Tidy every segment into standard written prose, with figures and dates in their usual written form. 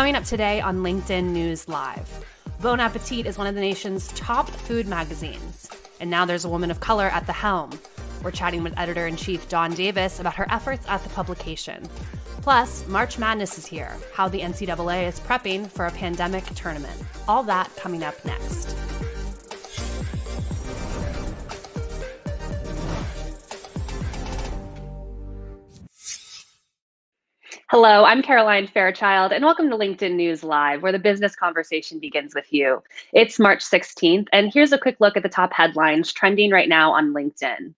Coming up today on LinkedIn News Live, Bon Appétit is one of the nation's top food magazines, and now there's a woman of color at the helm. We're chatting with editor-in-chief Donna Davis about her efforts at the publication. Plus, March Madness is here, how the NCAA is prepping for a pandemic tournament. All that coming up next. Hello, I'm Caroline Fairchild, and welcome to LinkedIn News Live, where the business conversation begins with you. It's March 16th, and here's a quick look at the top headlines trending right now on LinkedIn.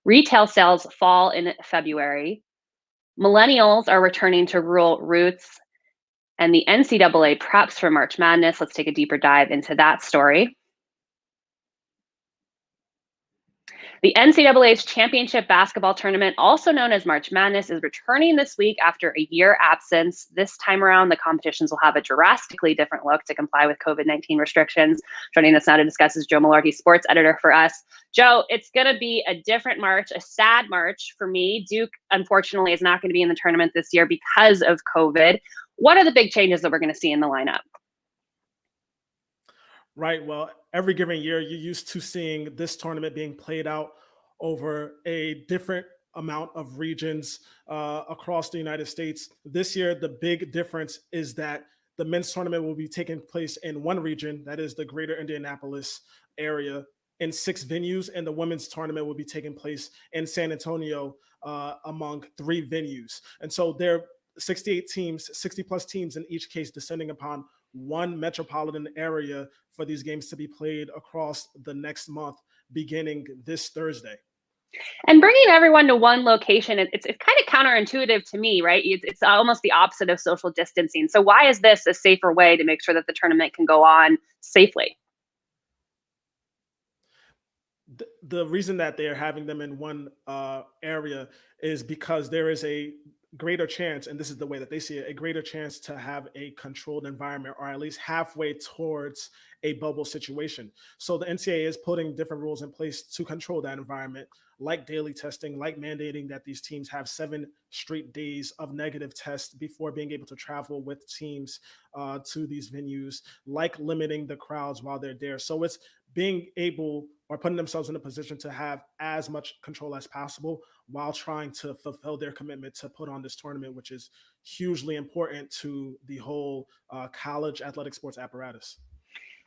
Retail sales fall in February. Millennials are returning to rural roots, and the NCAA preps for March Madness. Let's take a deeper dive into that story. The NCAA's championship basketball tournament, also known as March Madness, is returning this week after a year absence. This time around, the competitions will have a drastically different look to comply with COVID-19 restrictions. Joining us now to discuss is Joe Malarkey, sports editor for us. Joe, it's going to be a different March, a sad March for me. Duke, unfortunately, is not going to be in the tournament this year because of COVID. What are the big changes that we're going to see in the lineup? Right. Well, every given year, you're used to seeing this tournament being played out over a different amount of regions across the United States. This year, the big difference is that the men's tournament will be taking place in one region, that is the greater Indianapolis area, in 6 venues, and the women's tournament will be taking place in San Antonio among 3 venues. And so there are 68 teams, 60 plus teams in each case, descending upon one metropolitan area for these games to be played across the next month, beginning this Thursday. And bringing everyone to one location, it's kind of counterintuitive to me, right? It's almost the opposite of social distancing. So why is this a safer way to make sure that the tournament can go on safely? The reason that they're having them in one area is because there is a greater chance, and this is the way that they see it, a greater chance to have a controlled environment, or at least halfway towards a bubble situation. So the NCAA is putting different rules in place to control that environment, like daily testing, like mandating that these teams have 7 straight days of negative tests before being able to travel with teams to these venues, like limiting the crowds while they're there. So it's being able, or putting themselves in a position to have as much control as possible while trying to fulfill their commitment to put on this tournament, which is hugely important to the whole college athletic sports apparatus.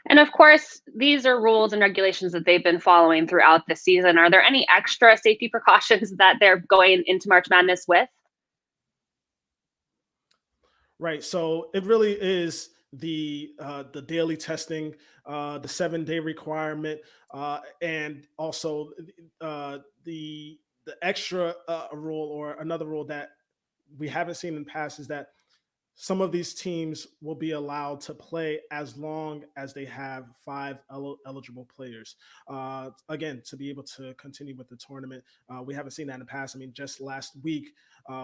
And of course, these are rules and regulations that they've been following throughout the season. Are there any extra safety precautions that they're going into March Madness with? Right. So it really is the daily testing, the 7-day requirement, and also the extra rule, or another rule that we haven't seen in the past, is that some of these teams will be allowed to play as long as they have 5 eligible players. Again, to be able to continue with the tournament. We haven't seen that in the past. I mean, just last week,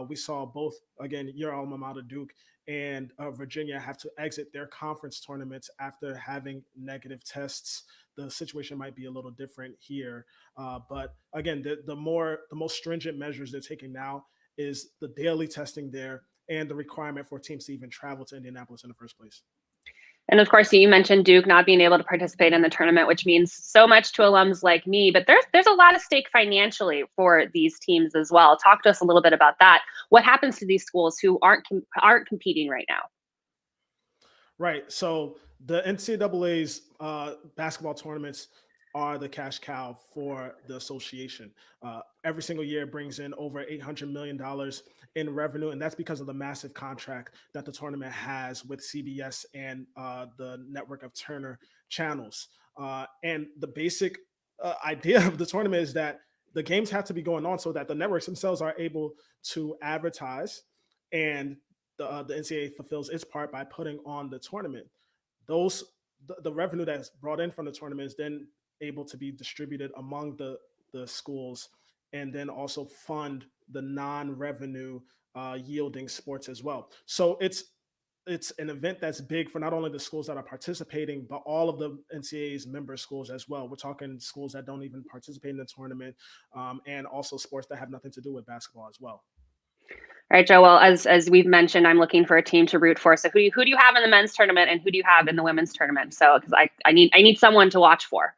we saw both, again, your alma mater, Duke, and Virginia have to exit their conference tournaments after having negative tests. The situation might be a little different here. But again, the most stringent measures they're taking now is the daily testing there, and the requirement for teams to even travel to Indianapolis in the first place. And of course, you mentioned Duke not being able to participate in the tournament, which means so much to alums like me, but there's a lot of stake financially for these teams as well. Talk to us a little bit about that. What happens to these schools who aren't competing right now? Right. So the NCAA's basketball tournaments are the cash cow for the association. Every single year it brings in over $800 million in revenue, and that's because of the massive contract that the tournament has with CBS and the network of Turner channels. And the basic idea of the tournament is that the games have to be going on so that the networks themselves are able to advertise, and the NCAA fulfills its part by putting on the tournament. The revenue that's brought in from the tournament is then able to be distributed among the schools, and then also fund the non-revenue yielding sports as well. So it's an event that's big for not only the schools that are participating, but all of the NCAA's member schools as well. We're talking schools that don't even participate in the tournament, and also sports that have nothing to do with basketball as well. All right, Joe. Well, as we've mentioned, I'm looking for a team to root for. So who do you have in the men's tournament, and who do you have in the women's tournament? So because I need someone to watch for.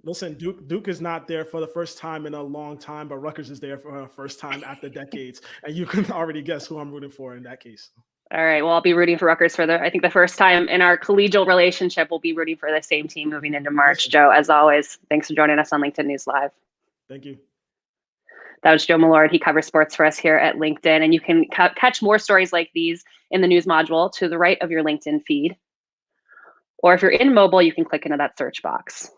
Listen, Duke is not there for the first time in a long time, but Rutgers is there for the first time after decades, and you can already guess who I'm rooting for in that case. All right. Well, I'll be rooting for Rutgers for I think the first time in our collegial relationship, we'll be rooting for the same team moving into March. Joe, as always, thanks for joining us on LinkedIn News Live. Thank you. That was Joe Millard. He covers sports for us here at LinkedIn. And you can catch more stories like these in the news module to the right of your LinkedIn feed. Or if you're in mobile, you can click into that search box.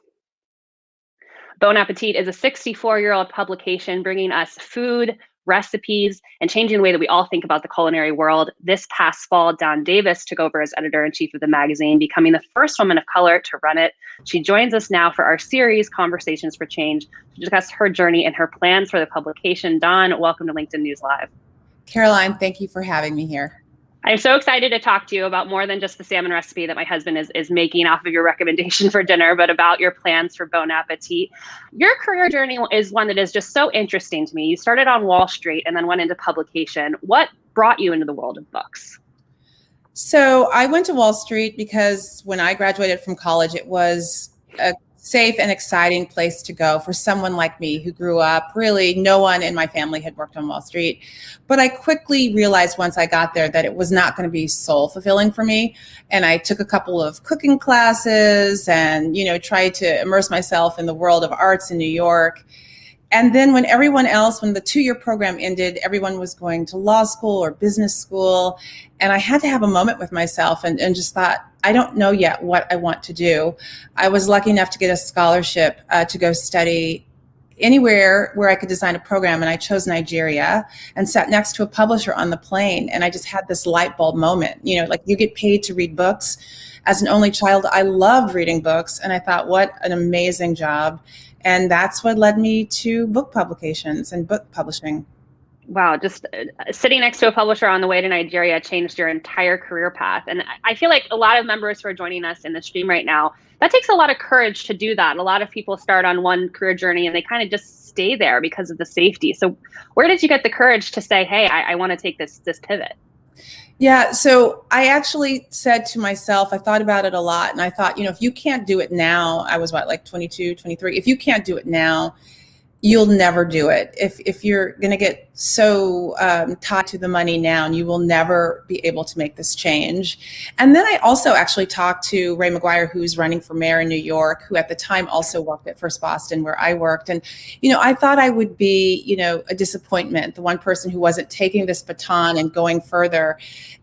Bon Appetit is a 64-year-old publication bringing us food, recipes, and changing the way that we all think about the culinary world. This past fall, Donna Davis took over as editor-in-chief of the magazine, becoming the first woman of color to run it. She joins us now for our series, Conversations for Change, to discuss her journey and her plans for the publication. Dawn, welcome to LinkedIn News Live. Caroline, thank you for having me here. I'm so excited to talk to you about more than just the salmon recipe that my husband is making off of your recommendation for dinner, but about your plans for Bon Appetit. Your career journey is one that is just so interesting to me. You started on Wall Street and then went into publication. What brought you into the world of books? So I went to Wall Street because when I graduated from college, it was a safe and exciting place to go for someone like me who grew up, really no one in my family had worked on Wall Street. But I quickly realized once I got there that it was not going to be soul fulfilling for me. And I took a couple of cooking classes and, tried to immerse myself in the world of arts in New York. And then when the 2-year program ended, everyone was going to law school or business school. And I had to have a moment with myself and just thought, I don't know yet what I want to do. I was lucky enough to get a scholarship to go study anywhere where I could design a program. And I chose Nigeria and sat next to a publisher on the plane. And I just had this light bulb moment, like you get paid to read books. As an only child, I loved reading books. And I thought, what an amazing job. And that's what led me to book publications and book publishing. Wow, just sitting next to a publisher on the way to Nigeria changed your entire career path. And I feel like a lot of members who are joining us in the stream right now, that takes a lot of courage to do that. A lot of people start on one career journey and they kind of just stay there because of the safety. So where did you get the courage to say, hey, I want to take this pivot? Yeah, so I actually said to myself, I thought about it a lot. And I thought, if you can't do it now, I was 22, 23. If you can't do it now, you'll never do it. If you're going to get so tied to the money now, and you will never be able to make this change. And then I also actually talked to Ray McGuire, who's running for mayor in New York, who at the time also worked at First Boston, where I worked. And, I thought I would be, a disappointment, the one person who wasn't taking this baton and going further.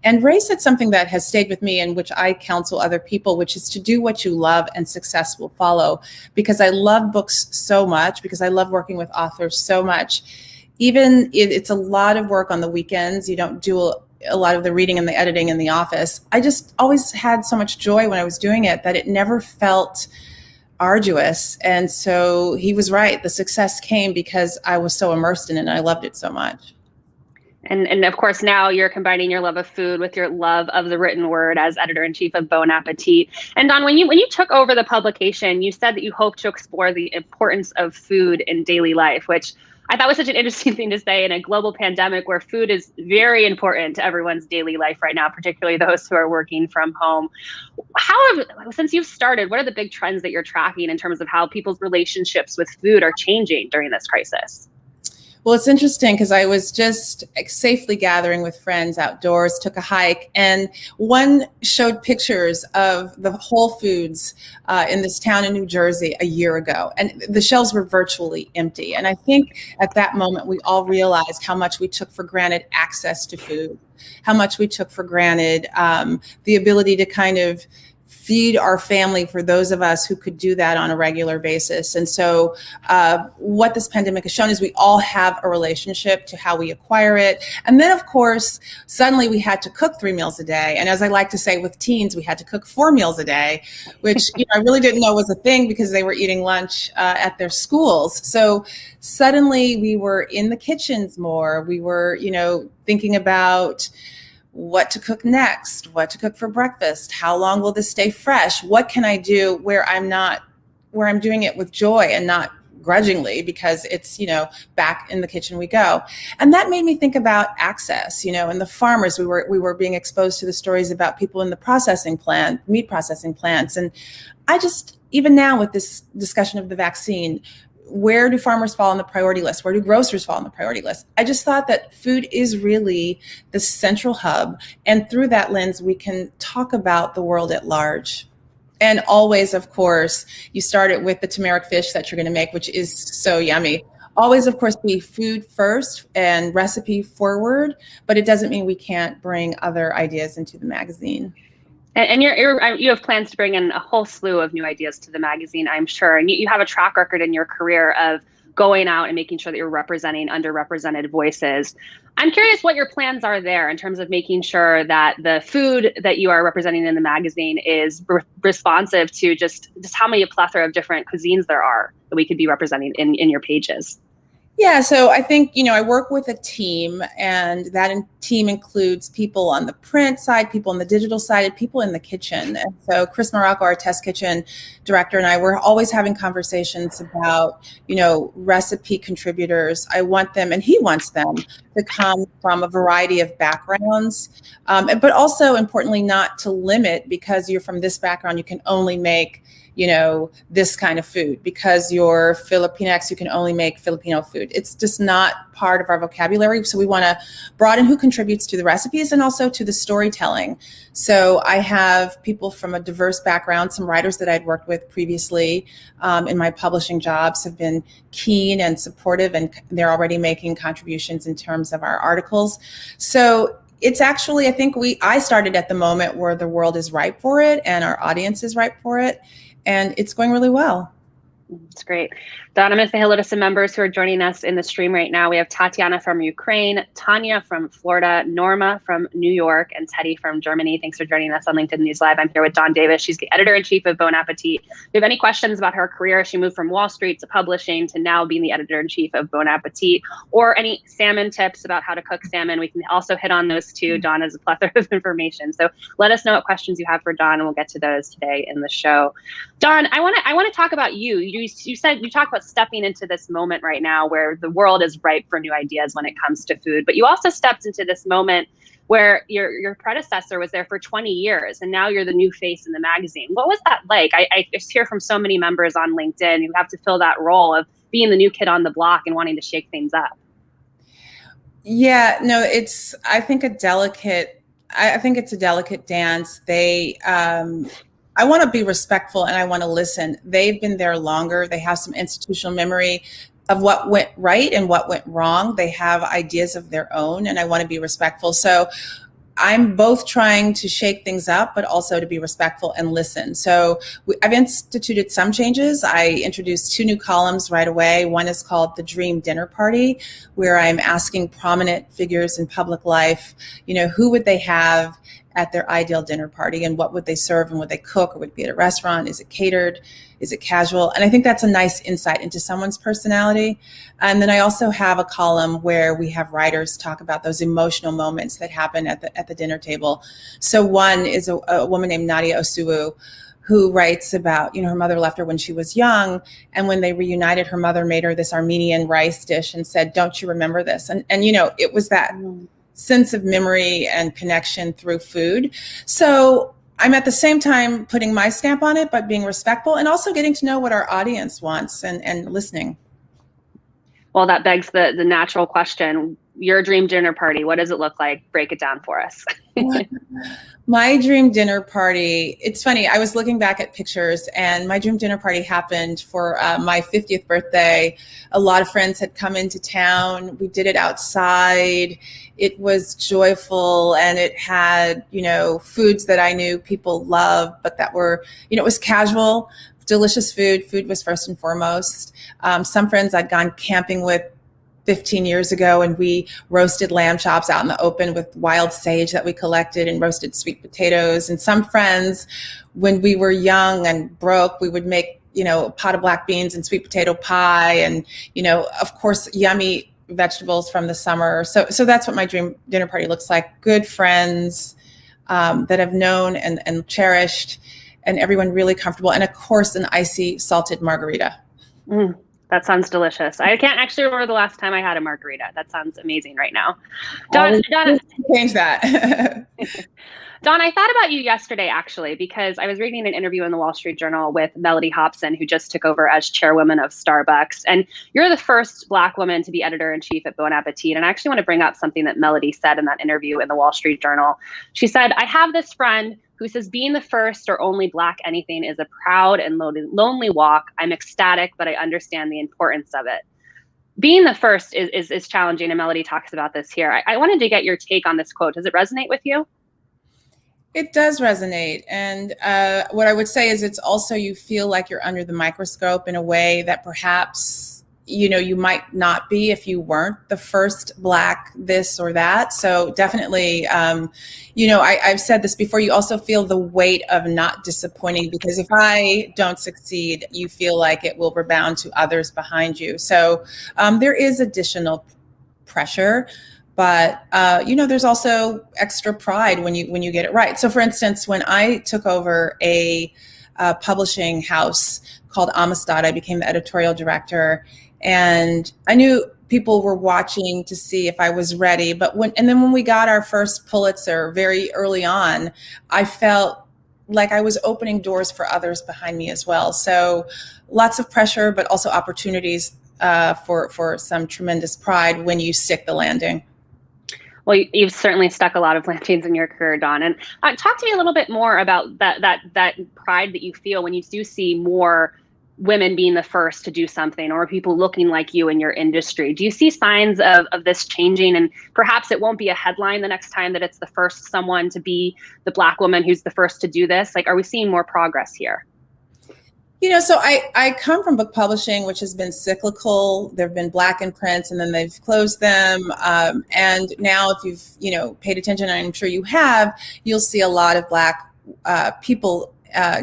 And Ray said something that has stayed with me and which I counsel other people, which is to do what you love and success will follow. Because I love books so much, because I love working with authors so much. Even it's a lot of work on the weekends. You don't do a lot of the reading and the editing in the office. I just always had so much joy when I was doing it that it never felt arduous. And so he was right. The success came because I was so immersed in it and I loved it so much. And of course, now you're combining your love of food with your love of the written word as editor-in-chief of Bon Appetit. And Don, when you took over the publication, you said that you hope to explore the importance of food in daily life, which I thought was such an interesting thing to say in a global pandemic where food is very important to everyone's daily life right now, particularly those who are working from home. Since you've started, what are the big trends that you're tracking in terms of how people's relationships with food are changing during this crisis? Well, it's interesting because I was just safely gathering with friends outdoors, took a hike, and one showed pictures of the Whole Foods in this town in New Jersey a year ago. And the shelves were virtually empty. And I think at that moment, we all realized how much we took for granted access to food, how much we took for granted the ability to kind of feed our family for those of us who could do that on a regular basis. And so what this pandemic has shown is we all have a relationship to how we acquire it. And then, of course, suddenly we had to cook 3 meals a day. And as I like to say with teens, we had to cook 4 meals a day, which I really didn't know was a thing because they were eating lunch at their schools. So suddenly we were in the kitchens more. We were, thinking about what to cook next, what to cook for breakfast, how long will this stay fresh, what can I do where I'm doing it with joy and not grudgingly because it's, back in the kitchen we go. And that made me think about access, and the farmers. We were being exposed to the stories about people in the meat processing plants. And I just, even now with this discussion of the vaccine, where do farmers fall on the priority list? Where do grocers fall on the priority list? I just thought that food is really the central hub. And through that lens, we can talk about the world at large. And always, of course, you start it with the turmeric fish that you're going to make, which is so yummy. Always, of course, be food first and recipe forward, but it doesn't mean we can't bring other ideas into the magazine. And you have plans to bring in a whole slew of new ideas to the magazine, I'm sure. And you have a track record in your career of going out and making sure that you're representing underrepresented voices. I'm curious what your plans are there in terms of making sure that the food that you are representing in the magazine is responsive to just how many plethora of different cuisines there are that we could be representing in your pages. Yeah, so I think, I work with a team, and that team includes people on the print side, people on the digital side, and people in the kitchen. And so Chris Morocco, our test kitchen director, and I, we're always having conversations about, recipe contributors. I want them, and he wants them, to come from a variety of backgrounds, but also importantly, not to limit because you're from this background, you can only make this kind of food. Because you're Filipinx, you can only make Filipino food. It's just not part of our vocabulary. So we want to broaden who contributes to the recipes and also to the storytelling. So I have people from a diverse background. Some writers that I'd worked with previously in my publishing jobs have been keen and supportive, and they're already making contributions in terms of our articles. So it's actually, I think I started at the moment where the world is ripe for it and our audience is ripe for it. And it's going really well. It's great. Donna, I'm going to say hello to some members who are joining us in the stream right now. We have Tatiana from Ukraine, Tanya from Florida, Norma from New York, and Teddy from Germany. Thanks for joining us on LinkedIn News Live. I'm here with Donna Davis. She's the editor-in-chief of Bon Appétit. If you have any questions about her career, she moved from Wall Street to publishing to now being the editor-in-chief of Bon Appétit, or any salmon tips about how to cook salmon, we can also hit on those too. Dawn has a plethora of information. So let us know what questions you have for Dawn, and we'll get to those today in the show. Dawn, I want to talk about you. You said you talk about stepping into this moment right now where the world is ripe for new ideas when it comes to food, but you also stepped into this moment where your predecessor was there for 20 years and now you're the new face in the magazine. What was that like? I just hear from so many members on LinkedIn who have to fill that role of being the new kid on the block and wanting to shake things up. Yeah, no, I think it's a delicate dance. I want to be respectful and I want to listen. They've been there longer. They have some institutional memory of what went right and what went wrong. They have ideas of their own, and I want to be respectful. So I'm both trying to shake things up, but also to be respectful and listen. So I've instituted some changes. I introduced 2 new columns right away. One is called The Dream Dinner Party, where I'm asking prominent figures in public life, who would they have at their ideal dinner party, and what would they serve, and would they cook, or would it be at a restaurant? Is it catered? Is it casual? And I think that's a nice insight into someone's personality. And then I also have a column where we have writers talk about those emotional moments that happen at the dinner table. So one is a woman named Nadia Osuwu, who writes about, her mother left her when she was young. And when they reunited, her mother made her this Armenian rice dish and said, "Don't you remember this?" And it was that sense of memory and connection through food. So I'm at the same time putting my stamp on it, but being respectful and also getting to know what our audience wants and listening. Well, that begs the natural question. Your dream dinner party, what does it look like? Break it down for us. My dream dinner party, it's funny. I was looking back at pictures, and my dream dinner party happened for my 50th birthday. A lot of friends had come into town. We did it outside. It was joyful, and it had, foods that I knew people love, but that were, it was casual, delicious food. Food was first and foremost. Some friends I'd gone camping with 15 years ago, and we roasted lamb chops out in the open with wild sage that we collected, and roasted sweet potatoes. And some friends, when we were young and broke, we would make, a pot of black beans and sweet potato pie, and, of course, yummy vegetables from the summer. So that's what my dream dinner party looks like. Good friends that I've known and cherished, and everyone really comfortable. And of course, an icy salted margarita. That sounds delicious. I can't actually remember the last time I had a margarita. That sounds amazing right now. Donna, change that. Don, I thought about you yesterday, actually, because I was reading an interview in the Wall Street Journal with Melody Hobson, who just took over as chairwoman of Starbucks. And you're the first Black woman to be editor-in-chief at Bon Appetit. And I actually want to bring up something that Melody said in that interview in the Wall Street Journal. She said, I have this friend who says being the first or only Black anything is a proud and lonely walk. I'm ecstatic, but I understand the importance of it. Being the first is challenging, and Melody talks about this here. I wanted to get your take on this quote. Does it resonate with you? It does resonate. And what I would say is it's also, you feel like you're under the microscope in a way that perhaps, you might not be if you weren't the first Black this or that. So definitely, I've said this before, you also feel the weight of not disappointing, because if I don't succeed, you feel like it will rebound to others behind you. So there is additional pressure. But there's also extra pride when you get it right. So, for instance, when I took over a publishing house called Amistad, I became the editorial director, and I knew people were watching to see if I was ready. But when we got our first Pulitzer very early on, I felt like I was opening doors for others behind me as well. So, lots of pressure, but also opportunities for some tremendous pride when you stick the landing. Well, you've certainly stuck a lot of landings in your career, Dawn. And talk to me a little bit more about that pride that you feel when you do see more women being the first to do something, or people looking like you in your industry. Do you see signs of this changing? And perhaps it won't be a headline the next time that it's the first someone to be the Black woman who's the first to do this. Like, are we seeing more progress here? So I come from book publishing, which has been cyclical. There have been Black imprints, and then they've closed them. And now, if you've paid attention, and I'm sure you have, you'll see a lot of Black people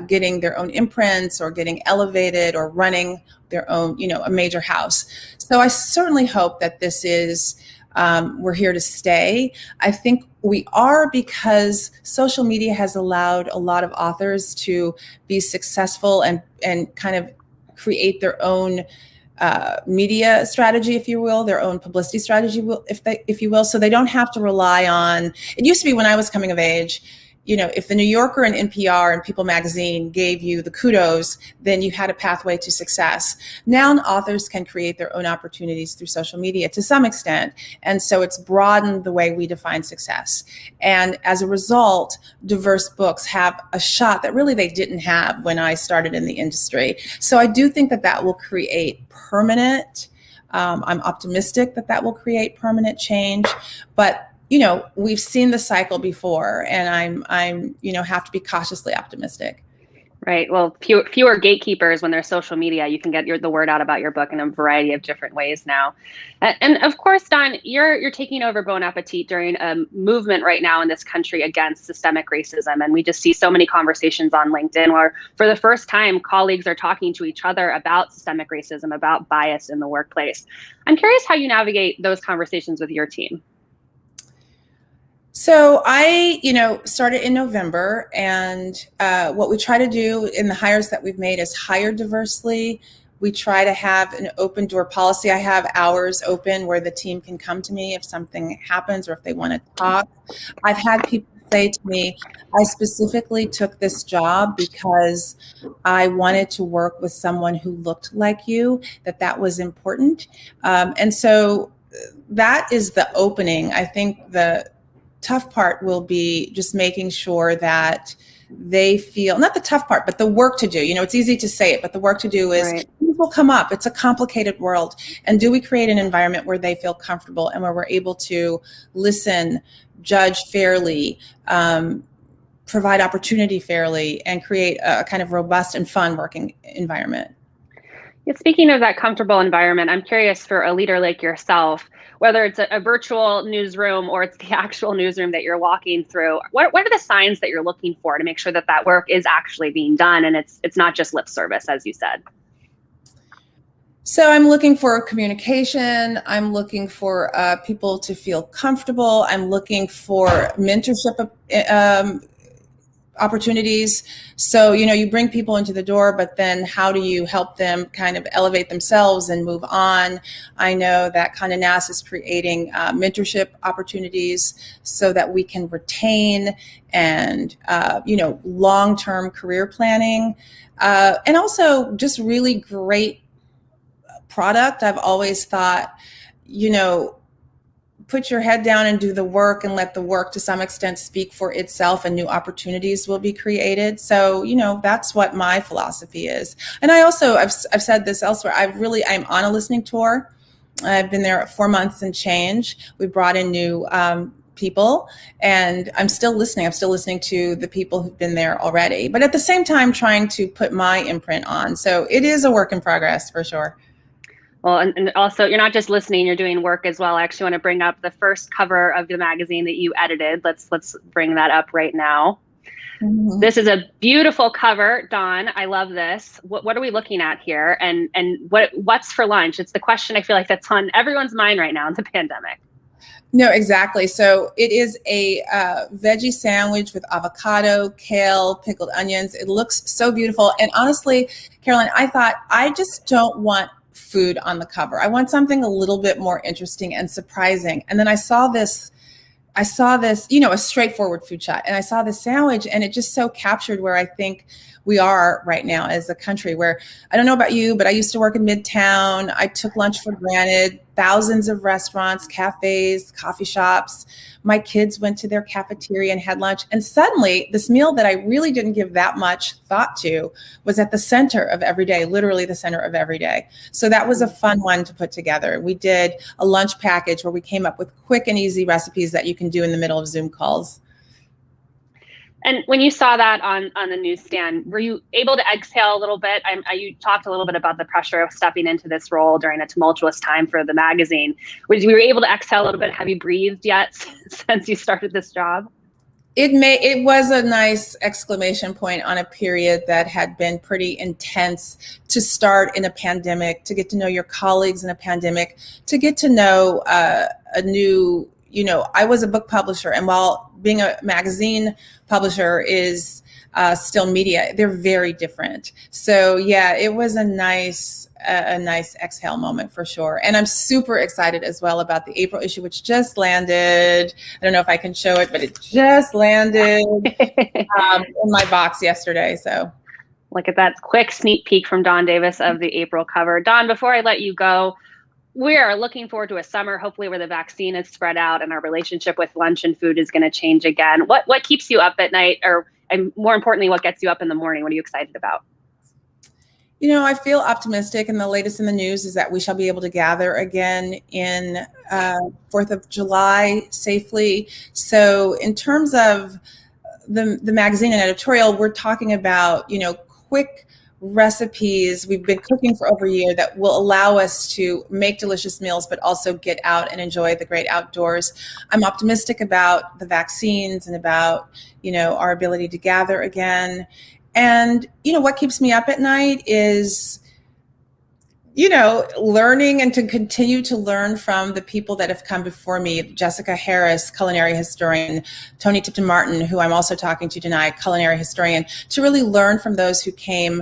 getting their own imprints, or getting elevated, or running their own, a major house. So I certainly hope that this is we're here to stay. I think we are, because social media has allowed a lot of authors to be successful and kind of create their own media strategy, if you will, their own publicity strategy, if you will. So they don't have to rely on, it used to be when I was coming of age, if the New Yorker and NPR and People Magazine gave you the kudos, then you had a pathway to success. Now authors can create their own opportunities through social media to some extent. And so it's broadened the way we define success. And as a result, diverse books have a shot that really they didn't have when I started in the industry. So I do think that will create permanent, I'm optimistic that will create permanent change, but we've seen the cycle before, and I'm have to be cautiously optimistic. Right. Well, fewer gatekeepers when there's social media. You can get the word out about your book in a variety of different ways now. And of course, Don, you're taking over Bon Appetit during a movement right now in this country against systemic racism. And we just see so many conversations on LinkedIn where, for the first time, colleagues are talking to each other about systemic racism, about bias in the workplace. I'm curious how you navigate those conversations with your team. So I, started in November, and what we try to do in the hires that we've made is hire diversely. We try to have an open door policy. I have hours open where the team can come to me if something happens or if they want to talk. I've had people say to me, I specifically took this job because I wanted to work with someone who looked like you, that was important. And so that is the opening. I think the tough part will be just making sure that they feel, not the tough part, but the work to do. It's easy to say it, but the work to do is right. Things will come up. It's a complicated world. And do we create an environment where they feel comfortable and where we're able to listen, judge fairly, provide opportunity fairly, and create a kind of robust and fun working environment? Speaking of that comfortable environment, I'm curious, for a leader like yourself, whether it's a virtual newsroom or it's the actual newsroom that you're walking through, what are the signs that you're looking for to make sure that work is actually being done and it's not just lip service, as you said? So I'm looking for communication. I'm looking for people to feel comfortable. I'm looking for mentorship opportunities. So, you bring people into the door, but then how do you help them kind of elevate themselves and move on? I know that Condé Nast is creating mentorship opportunities so that we can retain and, long-term career planning, and also just really great product. I've always thought, put your head down and do the work and let the work to some extent speak for itself, and new opportunities will be created. So, that's what my philosophy is. And I also, I've said this elsewhere, I'm on a listening tour. I've been there 4 months and change. We brought in new people, and I'm still listening. I'm still listening to the people who've been there already, but at the same time, trying to put my imprint on. So it is a work in progress for sure. Well, and also you're not just listening, you're doing work as well. I actually want to bring up the first cover of the magazine that you edited. Let's bring that up right now. Mm-hmm. This is a beautiful cover, Dawn. I love this. What are we looking at here? And what's for lunch? It's the question I feel like that's on everyone's mind right now in the pandemic. No, exactly. So it is a veggie sandwich with avocado, kale, pickled onions. It looks so beautiful. And honestly, Caroline, I thought, I just don't want food on the cover. I want something a little bit more interesting and surprising. And then I saw this, a straightforward food shot. And I saw the sandwich, and it just so captured where I think we are right now as a country, where, I don't know about you, but I used to work in Midtown. I took lunch for granted. Thousands of restaurants, cafes, coffee shops. My kids went to their cafeteria and had lunch. And suddenly this meal that I really didn't give that much thought to was at the center of every day, literally the center of every day. So that was a fun one to put together. We did a lunch package where we came up with quick and easy recipes that you can do in the middle of Zoom calls. And when you saw that on the newsstand, were you able to exhale a little bit? You talked a little bit about the pressure of stepping into this role during a tumultuous time for the magazine. Were you able to exhale a little bit? Have you breathed yet since you started this job? It was a nice exclamation point on a period that had been pretty intense, to start in a pandemic, to get to know your colleagues in a pandemic, to get to know a new, I was a book publisher, and while being a magazine publisher is still media, they're very different. So yeah, it was a nice exhale moment for sure. And I'm super excited as well about the April issue, which just landed. I don't know if I can show it, but it just landed in my box yesterday. So look at that quick sneak peek from Donna Davis of the April cover. Dawn, before I let you go, we are looking forward to a summer, hopefully, where the vaccine is spread out and our relationship with lunch and food is going to change again. What keeps you up at night, and more importantly, what gets you up in the morning? What are you excited about? I feel optimistic, and the latest in the news is that we shall be able to gather again in 4th of July safely. So in terms of the magazine and editorial, we're talking about, quick recipes. We've been cooking for over a year that will allow us to make delicious meals, but also get out and enjoy the great outdoors. I'm optimistic about the vaccines and about, our ability to gather again. And, what keeps me up at night is, learning and to continue to learn from the people that have come before me. Jessica Harris, culinary historian, Tony Tipton Martin, who I'm also talking to tonight, culinary historian, to really learn from those who came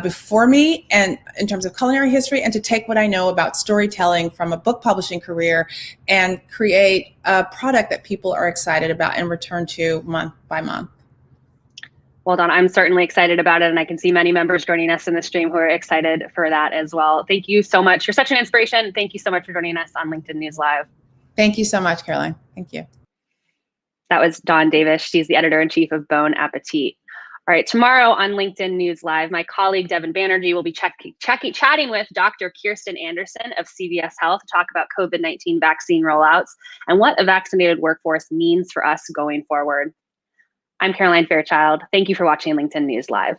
before me, and in terms of culinary history, and to take what I know about storytelling from a book publishing career and create a product that people are excited about and return to month by month. Well done. I'm certainly excited about it, and I can see many members joining us in the stream who are excited for that as well. Thank you so much. You're such an inspiration. Thank you so much for joining us on LinkedIn News Live. Thank you so much, Caroline. Thank you. That was Donna Davis. She's the editor-in-chief of Bon Appétit. All right, tomorrow on LinkedIn News Live, my colleague Devin Banerjee will be chatting with Dr. Kirsten Anderson of CVS Health to talk about COVID-19 vaccine rollouts and what a vaccinated workforce means for us going forward. I'm Caroline Fairchild. Thank you for watching LinkedIn News Live.